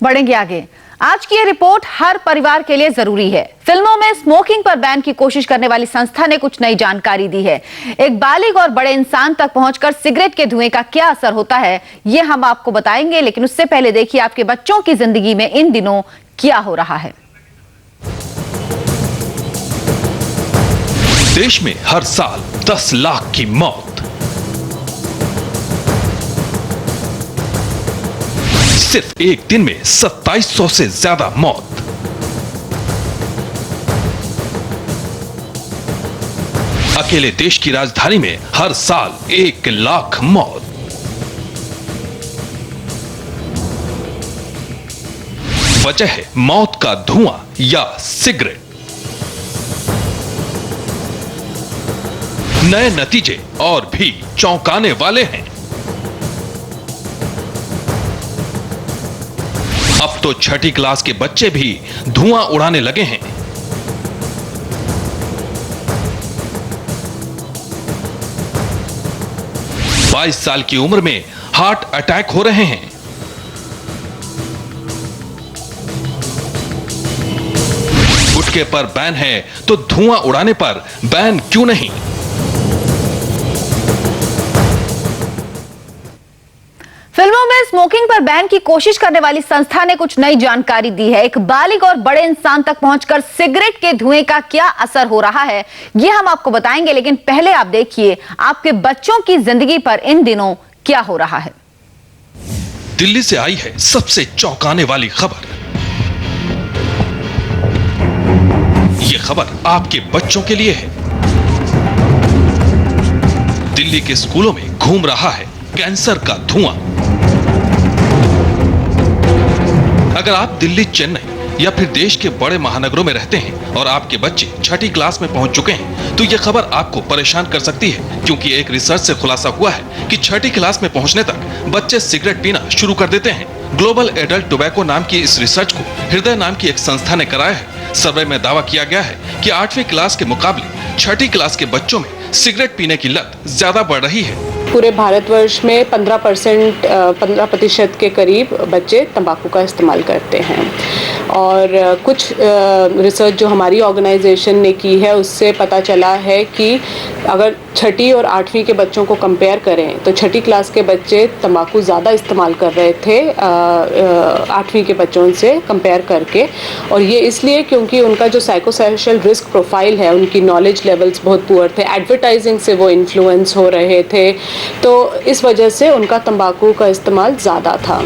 बढ़ेंगे आगे। आज की ये रिपोर्ट हर परिवार के लिए जरूरी है। फिल्मों में स्मोकिंग पर बैन की कोशिश करने वाली संस्था ने कुछ नई जानकारी दी है। एक बालिग और बड़े इंसान तक पहुंचकर सिगरेट के धुएं का क्या असर होता है, ये हम आपको बताएंगे, लेकिन उससे पहले देखिए आपके बच्चों की जिंदगी में इन दिनों क्या हो रहा है। देश में हर साल 10 लाख की मौत। सिर्फ एक दिन में 2700 से ज्यादा मौत। अकेले देश की राजधानी में हर साल 1 लाख मौत। वजह है मौत का धुआं या सिगरेट। नए नतीजे और भी चौंकाने वाले हैं। अब तो छठी क्लास के बच्चे भी धुआं उड़ाने लगे हैं। बाईस साल की उम्र में हार्ट अटैक हो रहे हैं। गुटखे पर बैन है तो धुआं उड़ाने पर बैन क्यों नहीं? फिल्मों में स्मोकिंग पर बैन की कोशिश करने वाली संस्था ने कुछ नई जानकारी दी है। एक बालिग और बड़े इंसान तक पहुंचकर सिगरेट के धुएं का क्या असर हो रहा है, ये हम आपको बताएंगे, लेकिन पहले आप देखिए आपके बच्चों की जिंदगी पर इन दिनों क्या हो रहा है। दिल्ली से आई है सबसे चौंकाने वाली खबर। यह खबर आपके बच्चों के लिए है। दिल्ली के स्कूलों में घूम रहा है कैंसर का धुआं। अगर आप दिल्ली, चेन्नई या फिर देश के बड़े महानगरों में रहते हैं और आपके बच्चे छठी क्लास में पहुंच चुके हैं, तो यह खबर आपको परेशान कर सकती है, क्योंकि एक रिसर्च से खुलासा हुआ है कि छठी क्लास में पहुंचने तक बच्चे सिगरेट पीना शुरू कर देते हैं। ग्लोबल एडल्ट टोबैको नाम की इस रिसर्च को हृदय नाम की एक संस्था ने कराया है। सर्वे में दावा किया गया है कि 8वीं क्लास के मुकाबले छठी क्लास के बच्चों में सिगरेट पीने की लत ज्यादा बढ़ रही है। पूरे भारतवर्ष में 15% के करीब बच्चे तंबाकू का इस्तेमाल करते हैं। और कुछ रिसर्च जो हमारी ऑर्गेनाइजेशन ने की है, उससे पता चला है कि अगर छठी और 8वीं के बच्चों को कंपेयर करें तो छठी क्लास के बच्चे तंबाकू ज़्यादा इस्तेमाल कर रहे थे 8वीं के बच्चों से कंपेयर करके। और ये इसलिए क्योंकि उनका जो साइकोसोशल रिस्क प्रोफाइल है, उनकी नॉलेज लेवल्स बहुत पुअर थे, एडवर्टाइजिंग से वो इन्फ्लुएंस हो रहे थे, तो इस वजह से उनका तंबाकू का इस्तेमाल ज़्यादा था।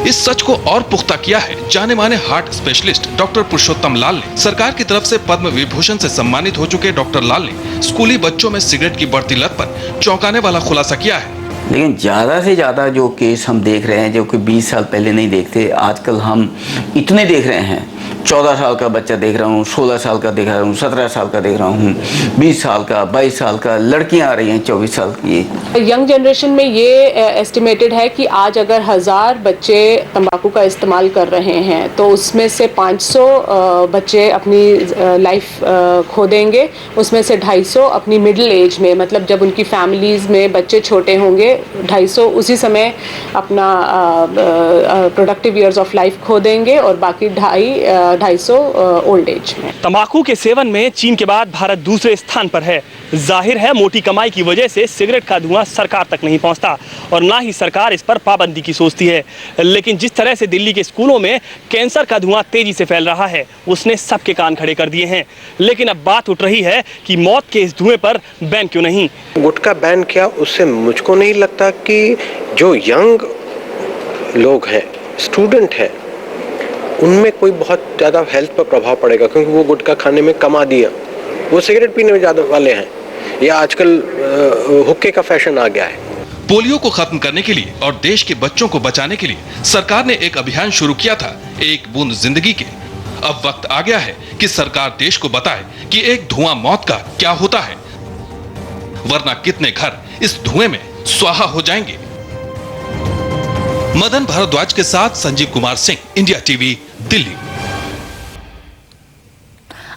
इस सच को और पुख्ता किया है जाने माने हार्ट स्पेशलिस्ट डॉक्टर पुरुषोत्तम लाल ने। सरकार की तरफ से पद्म विभूषण से सम्मानित हो चुके डॉक्टर लाल ने स्कूली बच्चों में सिगरेट की बढ़ती लत पर चौंकाने वाला खुलासा किया है। लेकिन ज़्यादा से ज़्यादा जो केस हम देख रहे हैं, जो कि 20 साल पहले नहीं देखते, आजकल हम इतने देख रहे हैं। 14 साल का बच्चा देख रहा हूँ, 16 साल का देख रहा हूँ, 17 साल का देख रहा हूँ, 20 साल का, 22 साल का, लड़कियाँ आ रही हैं 24 साल की। यंग जनरेशन में ये एस्टिमेटेड है कि आज अगर 1000 बच्चे तंबाकू का इस्तेमाल कर रहे हैं तो उसमें से 500 बच्चे अपनी लाइफ खो देंगे। उसमें से 250 अपनी मिडिल एज में, मतलब जब उनकी फैमिलीज़ में बच्चे छोटे होंगे, 250 उसी समय अपना प्रोडक्टिव ईयर्स ऑफ लाइफ खो देंगे, और बाकी 250 ओल्ड एज में। तंबाकू के सेवन में चीन के बाद भारत दूसरे स्थान पर है। जाहिर है मोटी कमाई की वजह से सिगरेट का धुआं सरकार तक नहीं पहुंचता और ना ही सरकार इस पर पाबंदी की सोचती है। लेकिन जिस तरह से दिल्ली के स्कूलों में कैंसर का धुआं तेजी से फैल रहा है, उसने सबके कान खड़े कर दिए हैं। लेकिन अब बात उठ रही है कि मौत के इस धुएं पर बैन क्यों नहीं। गुटखा बैन किया, उससे मुझको नहीं लगता कि जो यंग लोग हैं, स्टूडेंट है, उनमें कोई बहुत ज़्यादा हेल्थ पर प्रभाव पड़ेगा, क्योंकि वो गुटखा खाने में कम आदी है, वो सिगरेट पीने में ज़्यादा वाले हैं, या आजकल हुक्के का फैशन आ गया है। पोलियो को खत्म करने के लिए और देश के बच्चों को बचाने के लिए सरकार ने एक अभियान शुरू किया था, एक बूंद जिंदगी के। अब वक्त आ गया है कि सरकार देश को बताए कि एक धुआं मौत का क्या होता है, वरना कितने घर इस धुएं में स्वाहा हो जाएंगे। मदन भारद्वाज के साथ संजीव कुमार सिंह, इंडिया टीवी, दिल्ली।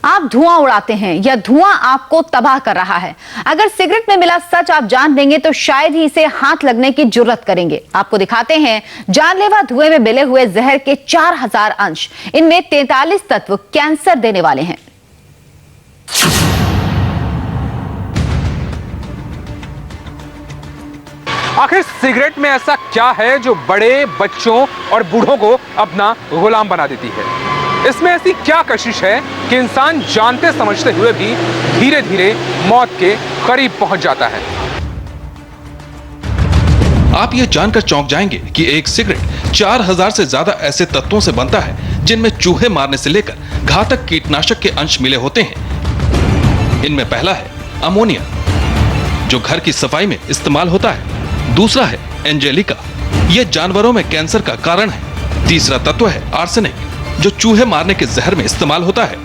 आप धुआं उड़ाते हैं या धुआं आपको तबाह कर रहा है? अगर सिगरेट में मिला सच आप जान लेंगे तो शायद ही इसे हाथ लगने की जुर्रत करेंगे। आपको दिखाते हैं जानलेवा धुएं में मिले हुए जहर के 4000 अंश। इनमें 43 तत्व कैंसर देने वाले हैं। आखिर सिगरेट में ऐसा क्या है जो बड़े, बच्चों और बूढ़ों को अपना गुलाम बना देती है? इसमें ऐसी क्या कशिश है कि इंसान जानते समझते हुए भी धीरे धीरे मौत के करीब पहुंच जाता है? आप ये जानकर चौंक जाएंगे कि एक सिगरेट 4000 से ज्यादा ऐसे तत्वों से बनता है जिनमें चूहे मारने से लेकर घातक कीटनाशक के अंश मिले होते हैं। इनमें पहला है अमोनिया, जो घर की सफाई में इस्तेमाल होता है। दूसरा है एंजेलिका, यह जानवरों में कैंसर का कारण है। तीसरा तत्व है आर्सेनिक, जो चूहे मारने के जहर में इस्तेमाल होता है।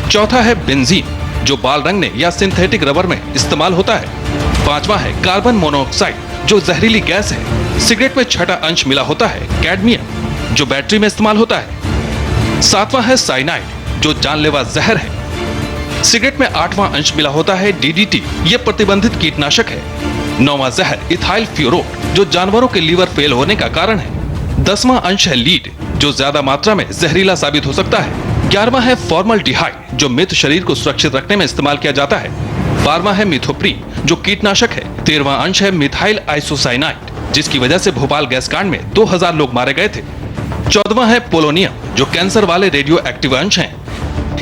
चौथा है बेंजीन, जो बाल रंगने या सिंथेटिक रबर में इस्तेमाल होता है। पांचवा है कार्बन मोनोऑक्साइड, जो जहरीली गैस है। सिगरेट में छठा अंश मिला होता है कैडमियम, जो बैटरी में इस्तेमाल होता है। सातवां है साइनाइड, जो जानलेवा जहर है। सिगरेट में 8वां अंश मिला होता है डीडीटी, ये प्रतिबंधित कीटनाशक है। 9वां जहर इथाइल फ्यूरोट, जो जानवरों के लीवर फेल होने का कारण है। 10वां अंश है लीड, जो ज्यादा मात्रा में जहरीला साबित हो सकता है। 11वां है फॉर्मल्डिहाइड, जो मृत शरीर को सुरक्षित रखने में इस्तेमाल किया जाता है। 12वां है मिथोप्रीन, जो कीटनाशक है। 13वां अंश है मिथाइल आइसोसाइनाइड, जिसकी वजह से भोपाल गैस कांड में 2000 लोग मारे गए थे। 14वां है पोलोनियम, जो कैंसर वाले रेडियो एक्टिव अंश हैं।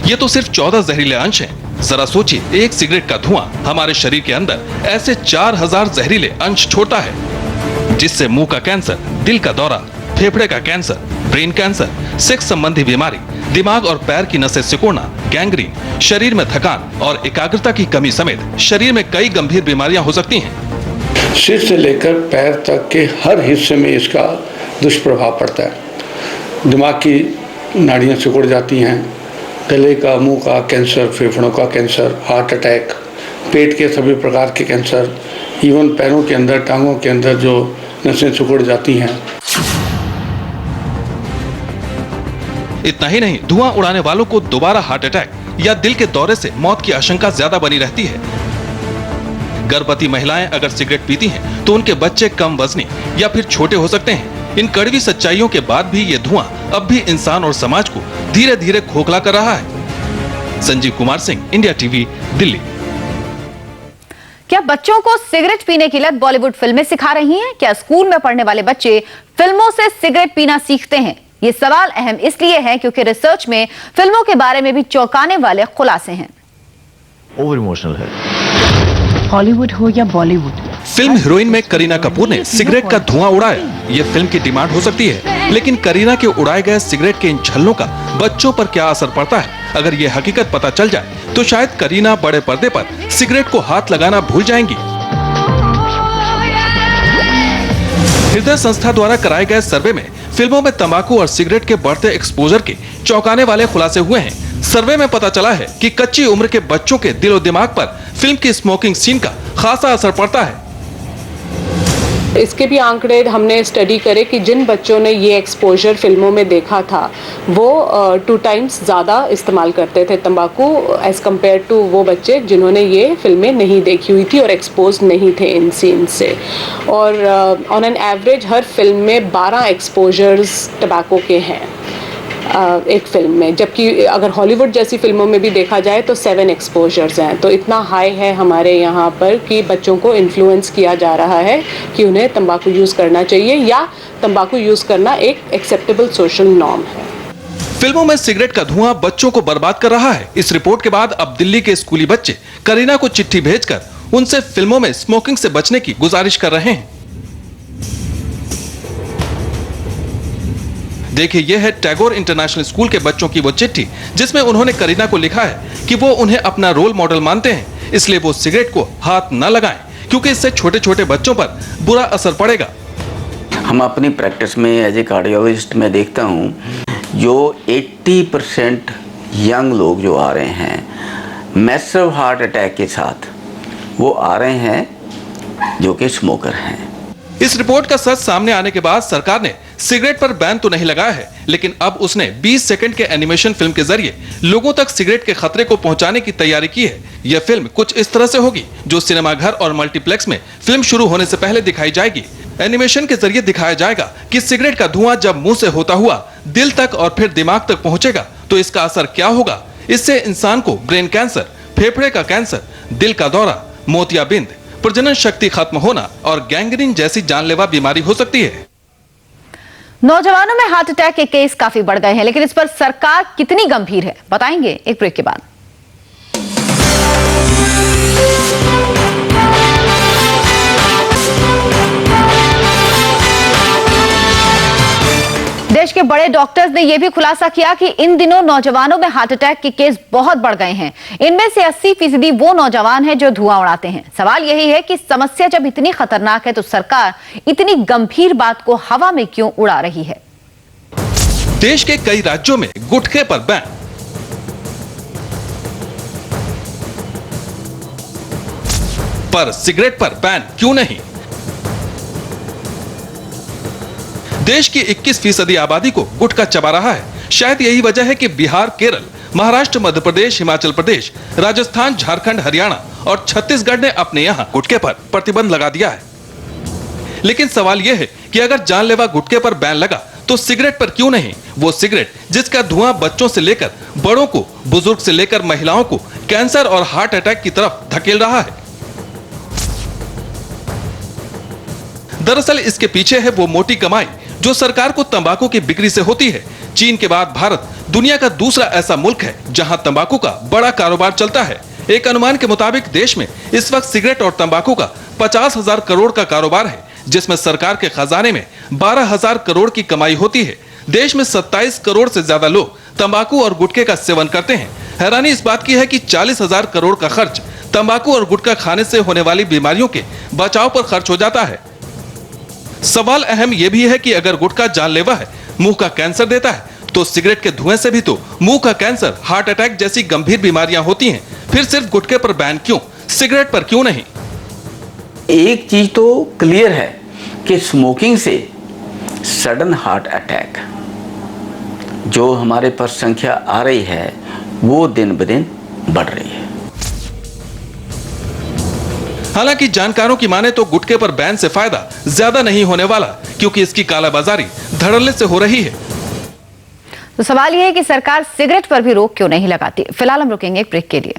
ये तो सिर्फ 14 जहरीले अंश हैं। जरा सोचिए, एक सिगरेट का धुआं हमारे शरीर के अंदर ऐसे 4000 जहरीले अंश छोड़ता है, जिससे मुंह का कैंसर, दिल का दौरा, फेफड़े का कैंसर, ब्रेन कैंसर, सेक्स संबंधी बीमारी, दिमाग और पैर की नसें सिकुड़ना, गैंग्रीन, शरीर में थकान और एकाग्रता की कमी समेत शरीर में कई गंभीर बीमारियां हो सकती हैं। सिर से लेकर पैर तक के हर हिस्से में इसका दुष्प्रभाव पड़ता है। दिमाग की नाड़ियां सिकुड़ जाती हैं, गले का, मुंह का कैंसर, फेफड़ों का कैंसर, हार्ट अटैक, पेट के सभी प्रकार के कैंसर, इवन पैरों के अंदर, टांगों के अंदर जो नसें सिकुड़ जाती हैं। इतना ही नहीं, धुआं उड़ाने वालों को दोबारा हार्ट अटैक या दिल के दौरे से मौत की आशंका ज्यादा बनी रहती है। गर्भवती महिलाएं अगर सिगरेट पीती हैं, तो उनके बच्चे कम वजनी या फिर छोटे हो सकते हैं। इन कड़वी सच्चाइयों के बाद भी ये धुआं अब भी इंसान और समाज को धीरे धीरे खोखला कर रहा है। Sanjeev Kumar Singh, India TV, Delhi. क्या बच्चों को सिगरेट पीने की लत बॉलीवुड फिल्में सिखा रही हैं? क्या स्कूल में पढ़ने वाले बच्चे फिल्मों से सिगरेट पीना सीखते हैं? ये सवाल अहम इसलिए है क्योंकि रिसर्च में फिल्मों के बारे में भी चौंकाने वाले खुलासे हैं। ओवर इमोशनल है, हॉलीवुड हो या बॉलीवुड। फिल्म हीरोइन में करीना कपूर ने सिगरेट का धुआं उड़ाया। ये फिल्म की डिमांड हो सकती है, लेकिन करीना के उड़ाए गए सिगरेट के इन छल्लों का बच्चों पर क्या असर पड़ता है? अगर ये हकीकत पता चल जाए तो शायद करीना बड़े पर्दे पर सिगरेट को हाथ लगाना भूल जाएंगी। हृदय संस्था द्वारा कराए गए सर्वे में फिल्मों में तंबाकू और सिगरेट के बढ़ते एक्सपोजर के चौंकाने वाले खुलासे हुए हैं। सर्वे में पता चला है कि कच्ची उम्र के बच्चों के दिलो दिमाग पर फिल्म की स्मोकिंग सीन का खासा असर पड़ता है। इसके भी आंकड़े हमने स्टडी करे कि जिन बच्चों ने ये एक्सपोजर फिल्मों में देखा था वो 2 टाइम्स ज़्यादा इस्तेमाल करते थे तंबाकू एज़ कम्पेयर टू वो बच्चे जिन्होंने ये फिल्में नहीं देखी हुई थी और एक्सपोज नहीं थे इन सीन से। और on an average her film में 12 एक्सपोजर्स टबैको के हैं एक फिल्म में, जबकि अगर हॉलीवुड जैसी फिल्मों में भी देखा जाए तो 7 एक्सपोजर्स हैं। तो इतना हाई है हमारे यहाँ पर कि बच्चों को इन्फ्लुएंस किया जा रहा है कि उन्हें तंबाकू यूज़ करना चाहिए या तंबाकू यूज़ करना एक एक्सेप्टेबल सोशल नॉर्म है। फिल्मों में सिगरेट का धुआं बच्चों को बर्बाद कर रहा है। इस रिपोर्ट के बाद अब दिल्ली के स्कूली बच्चे करीना को चिट्ठी भेजकर उनसे फिल्मों में स्मोकिंग से बचने की गुजारिश कर रहे हैं। देखिए, यह है टैगोर इंटरनेशनल स्कूल के बच्चों की वो चिट्ठी जिसमें उन्होंने करीना को लिखा है कि वो उन्हें अपना रोल मॉडल मानते हैं, इसलिए वो सिगरेट को हाथ न लगाएं क्योंकि इससे छोटे छोटे बच्चों पर बुरा असर पड़ेगा। हम अपनी प्रैक्टिस में एज ए कार्डियोलॉजिस्ट में देखता हूँ जो 80% यंग लोग जो आ रहे हैं मैसिव हार्ट अटैक के साथ, वो आ रहे हैं जो कि स्मोकर हैं। इस रिपोर्ट का सच सामने आने के बाद सरकार ने सिगरेट पर बैन तो नहीं लगाया है, लेकिन अब उसने 20 सेकंड के एनिमेशन फिल्म के जरिए लोगों तक सिगरेट के खतरे को पहुंचाने की तैयारी की है। यह फिल्म कुछ इस तरह से होगी जो सिनेमाघर और मल्टीप्लेक्स में फिल्म शुरू होने से पहले दिखाई जाएगी। एनिमेशन के जरिए दिखाया जाएगा कि सिगरेट का धुआं जब मुंह से होता हुआ दिल तक और फिर दिमाग तक पहुंचेगा तो इसका असर क्या होगा। इससे इंसान को ब्रेन कैंसर, फेफड़े का कैंसर, दिल का दौरा, मोतियाबिंद, प्रजनन शक्ति खत्म होना और गैंग्रीन जैसी जानलेवा बीमारी हो सकती है। नौजवानों में हार्ट अटैक के केस काफी बढ़ गए हैं, लेकिन इस पर सरकार कितनी गंभीर है बताएंगे एक ब्रेक के बाद। देश के बड़े डॉक्टर्स ने यह भी खुलासा किया कि इन दिनों नौजवानों में हार्ट अटैक के केस बहुत बढ़ गए हैं। इनमें से 80% वो नौजवान हैं जो धुआं उड़ाते हैं। सवाल यही है कि समस्या जब इतनी खतरनाक है तो सरकार इतनी गंभीर बात को हवा में क्यों उड़ा रही है। देश के कई राज्यों में गुटखे पर बैन, पर सिगरेट पर बैन क्यों नहीं। देश की 21% आबादी को गुटखा चबा रहा है। शायद यही वजह है कि बिहार, केरल, महाराष्ट्र, मध्य प्रदेश, हिमाचल प्रदेश, राजस्थान, झारखंड, हरियाणा और छत्तीसगढ़ ने अपने यहां गुटखे पर प्रतिबंध लगा दिया है। लेकिन सवाल यह है कि अगर जानलेवा गुटखे पर बैन लगा तो सिगरेट पर क्यों नहीं। वो सिगरेट जिसका धुआं बच्चों से लेकर बड़ों को, बुजुर्ग से लेकर महिलाओं को कैंसर और हार्ट अटैक की तरफ धकेल रहा है। दरअसल इसके पीछे है वो मोटी कमाई जो सरकार को तंबाकू की बिक्री से होती है। चीन के बाद भारत दुनिया का दूसरा ऐसा मुल्क है जहां तंबाकू का बड़ा कारोबार चलता है। एक अनुमान के मुताबिक देश में इस वक्त सिगरेट और तंबाकू का 50,000 करोड़ का कारोबार है, जिसमें सरकार के खजाने में 12,000 करोड़ की कमाई होती है। देश में 27 करोड़ से ज्यादा लोग तंबाकू और गुटखे का सेवन करते हैं। हैरानी इस बात की है कि 40,000 करोड़ का खर्च तंबाकू और गुटखा खाने से होने वाली बीमारियों के बचाव पर खर्च हो जाता है। सवाल अहम यह भी है कि अगर गुटखा जानलेवा है, मुंह का कैंसर देता है, तो सिगरेट के धुएं से भी तो मुंह का कैंसर, हार्ट अटैक जैसी गंभीर बीमारियां होती हैं। फिर सिर्फ गुटखे पर बैन क्यों, सिगरेट पर क्यों नहीं। एक चीज तो क्लियर है कि स्मोकिंग से सडन हार्ट अटैक जो हमारे पास संख्या आ रही है वो दिन ब दिन बढ़ रही है। हालांकि जानकारों की माने तो गुटखे पर बैन से फायदा ज्यादा नहीं होने वाला, क्योंकि इसकी कालाबाजारी धड़ल्ले से हो रही है। तो सवाल यह है कि सरकार सिगरेट पर भी रोक क्यों नहीं लगाती। फिलहाल हम रुकेंगे एक ब्रेक के लिए।